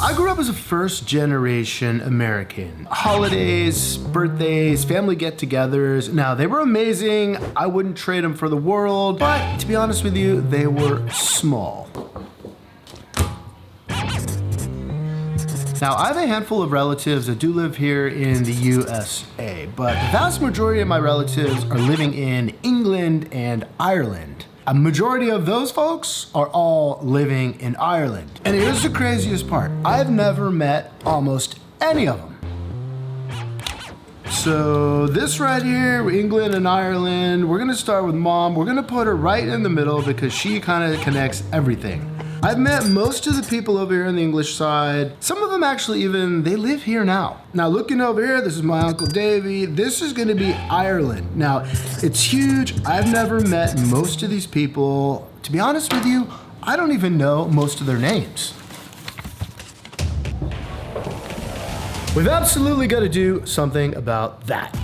I grew up as a first generation American. Holidays, birthdays, family get-togethers. Now, they were amazing. I wouldn't trade them for the world, but to be honest with you, they were small. Now, I have a handful of relatives that do live here in the USA, but the vast majority of my relatives are living in England and Ireland. A majority of those folks are all living in Ireland. And here's the craziest part. I've never met almost any of them. So this right here, England and Ireland, we're gonna start with Mom. We're gonna put her right in the middle because she kind of connects everything. I've met most of the people over here on the English side. Some of them actually even, they live here now. Now looking over here, this is my Uncle Davey. This is gonna be Ireland. Now, it's huge. I've never met most of these people. To be honest with you, I don't even know most of their names. We've absolutely got to do something about that.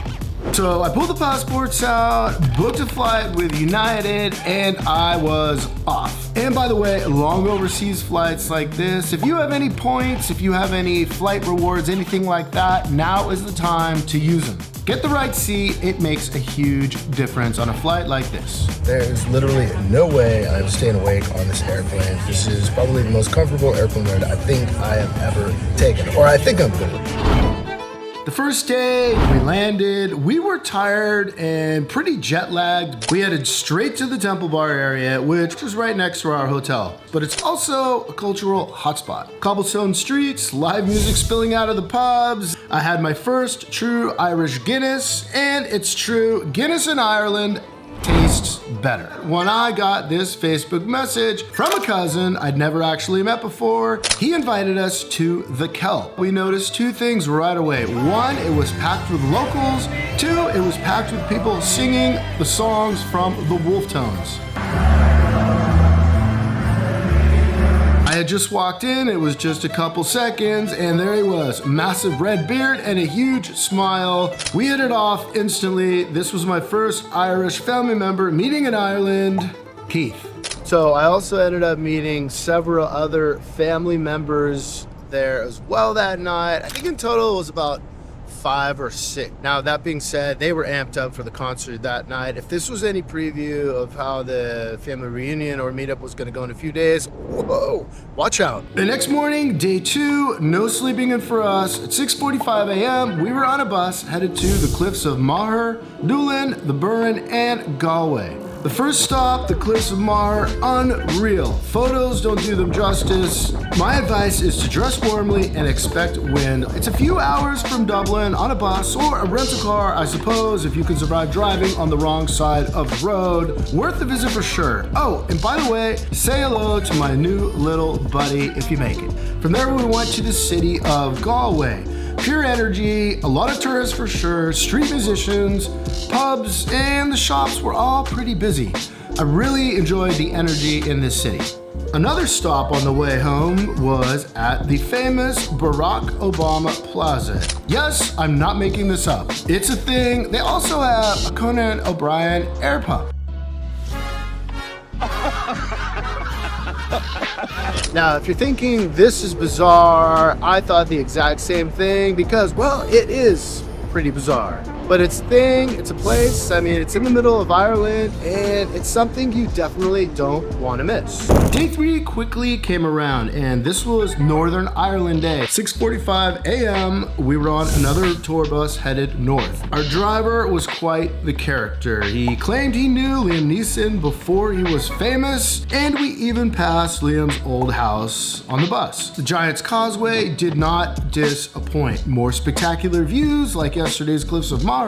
So I pulled the passports out, booked a flight with United, and I was off. And by the way, long overseas flights like this, if you have any points, if you have any flight rewards, anything like that, now is the time to use them. Get the right seat, it makes a huge difference on a flight like this. There is literally no way I'm staying awake on this airplane. This is probably the most comfortable airplane ride I think I have ever taken, or I think I'm good. The first day we landed, we were tired and pretty jet lagged. We headed straight to the Temple Bar area, which is right next to our hotel. But it's also a cultural hotspot. Cobblestone streets, live music spilling out of the pubs. I had my first true Irish Guinness, and it's true, Guinness in Ireland tastes better. When I got this Facebook message from a cousin I'd never actually met before, he invited us to the Kelp. We noticed two things right away. One, it was packed with locals. Two, it was packed with people singing the songs from the Wolf Tones. I had just walked in, it was just a couple seconds, and there he was, massive red beard and a huge smile. We hit it off instantly. This was my first Irish family member meeting in Ireland, Keith. So I also ended up meeting several other family members there as well that night. I think in total it was about 5 or 6. Now that being said, they were amped up for the concert that night. If this was any preview of how the family reunion or meetup was going to go in a few days, whoa, watch out. The next morning, day 2, no sleeping in for us. At 6:45 a.m., we were on a bus headed to the cliffs of Moher, Doolin, the Burren, and Galway. The first stop, the cliffs of Moher, unreal. Photos don't do them justice. My advice is to dress warmly and expect wind. It's a few hours from Dublin on a bus or a rental car, I suppose, if you can survive driving on the wrong side of the road. Worth the visit for sure. Oh, and by the way, say hello to my new little buddy if you make it. From there, we went to the city of Galway. Pure energy, a lot of tourists for sure, street musicians, pubs, and the shops were all pretty busy. I really enjoyed the energy in this city. Another stop on the way home was at the famous Barack Obama Plaza. Yes, I'm not making this up. It's a thing. They also have a Conan O'Brien air pump. Now, if you're thinking this is bizarre, I thought the exact same thing because, well, it is pretty bizarre. But it's a thing, it's a place, I mean, it's in the middle of Ireland, and it's something you definitely don't want to miss. Day 3 quickly came around, and this was Northern Ireland Day. 6:45 a.m., we were on another tour bus headed north. Our driver was quite the character. He claimed he knew Liam Neeson before he was famous, and we even passed Liam's old house on the bus. The Giant's Causeway did not disappoint. More spectacular views like yesterday's cliffs of Moher.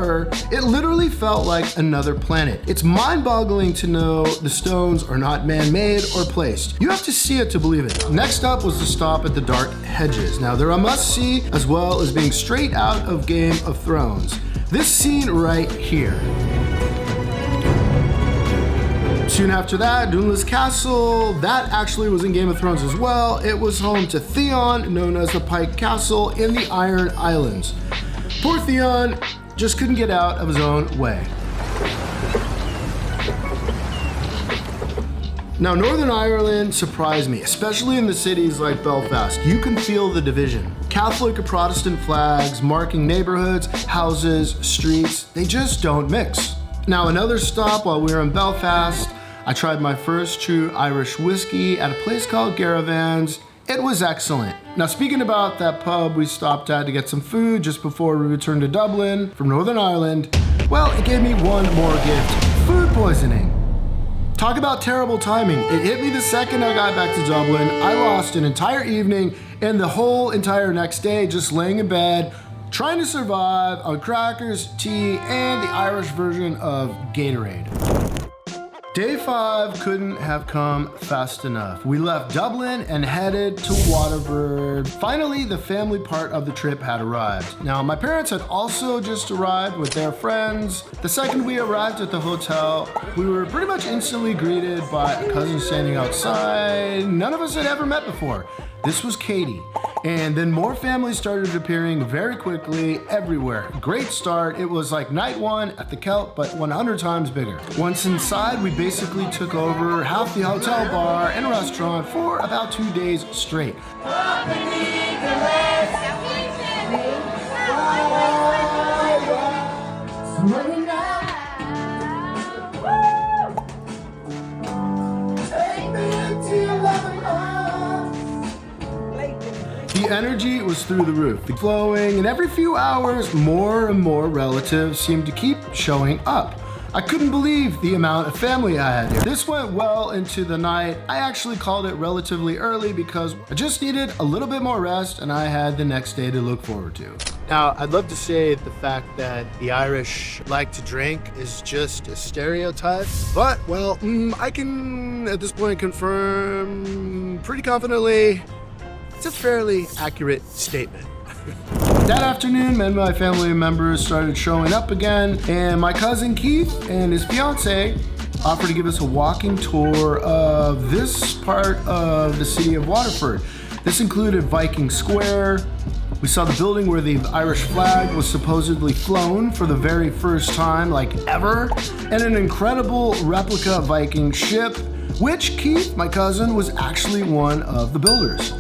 It literally felt like another planet. It's mind-boggling to know the stones are not man-made or placed. You have to see it to believe it. Next up was the stop at the Dark Hedges. Now they're a must-see as well as being straight out of Game of Thrones. This scene right here. Soon after that, Dunlu's Castle, that actually was in Game of Thrones as well. It was home to Theon, known as the Pike Castle in the Iron Islands. Poor Theon just couldn't get out of his own way. Now, Northern Ireland surprised me, especially in the cities like Belfast. You can feel the division. Catholic or Protestant flags marking neighborhoods, houses, streets, they just don't mix. Now, another stop while we were in Belfast, I tried my first true Irish whiskey at a place called Garavan's. It was excellent. Now, speaking about that pub we stopped at to get some food just before we returned to Dublin from Northern Ireland, well, it gave me one more gift: food poisoning. Talk about terrible timing. It hit me the second I got back to Dublin. I lost an entire evening and the whole entire next day just laying in bed, trying to survive on crackers, tea, and the Irish version of Gatorade. Day 5 couldn't have come fast enough. We left Dublin and headed to Waterford. Finally, the family part of the trip had arrived. Now, my parents had also just arrived with their friends. The second we arrived at the hotel, we were pretty much instantly greeted by a cousin standing outside none of us had ever met before. This was Katie. And then more families started appearing very quickly everywhere. Great start. It was like night 1 at the Kelp, but 100 times bigger. Once inside, we basically took over half the hotel bar and restaurant for about 2 days straight. The energy was through the roof, flowing, and every few hours, more and more relatives seemed to keep showing up. I couldn't believe the amount of family I had here. This went well into the night. I actually called it relatively early because I just needed a little bit more rest and I had the next day to look forward to. Now, I'd love to say the fact that the Irish like to drink is just a stereotype, but, well, I can at this point confirm pretty confidently it's a fairly accurate statement. That afternoon, many of my family members started showing up again, and my cousin Keith and his fiance offered to give us a walking tour of this part of the city of Waterford. This included Viking Square. We saw the building where the Irish flag was supposedly flown for the very first time, like ever, and an incredible replica Viking ship, which Keith, my cousin, was actually one of the builders.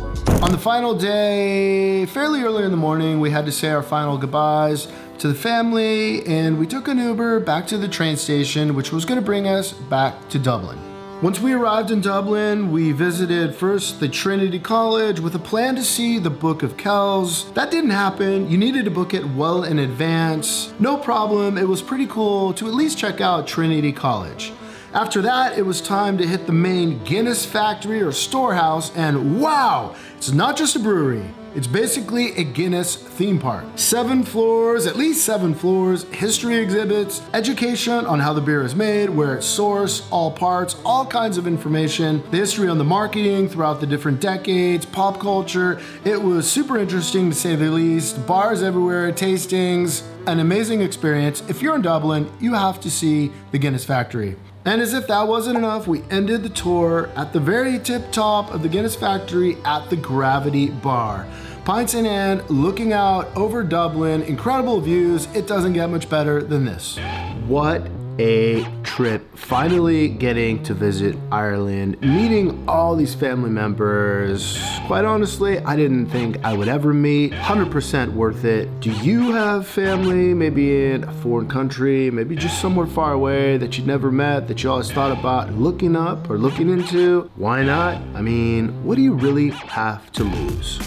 On the final day, fairly early in the morning, we had to say our final goodbyes to the family, and we took an Uber back to the train station, which was going to bring us back to Dublin. Once we arrived in Dublin, we visited first the Trinity College with a plan to see the Book of Kells. That didn't happen. You needed to book it well in advance. No problem. It was pretty cool to at least check out Trinity College. After that, it was time to hit the main Guinness factory or storehouse, and wow, it's not just a brewery. It's basically a Guinness theme park. 7 floors, at least 7 floors, history exhibits, education on how the beer is made, where it's sourced, all parts, all kinds of information, the history on the marketing throughout the different decades, pop culture. It was super interesting to say the least. Bars everywhere, tastings, an amazing experience. If you're in Dublin, you have to see the Guinness factory. And as if that wasn't enough, we ended the tour at the very tip top of the Guinness factory at the Gravity Bar. Pints in hand, looking out over Dublin, incredible views. It doesn't get much better than this. What a trip. Finally getting to visit Ireland, meeting all these family members. Quite honestly, I didn't think I would ever meet. 100% worth it. Do you have family, maybe in a foreign country, maybe just somewhere far away that you never met, that you always thought about looking up or looking into? Why not? I mean, what do you really have to lose?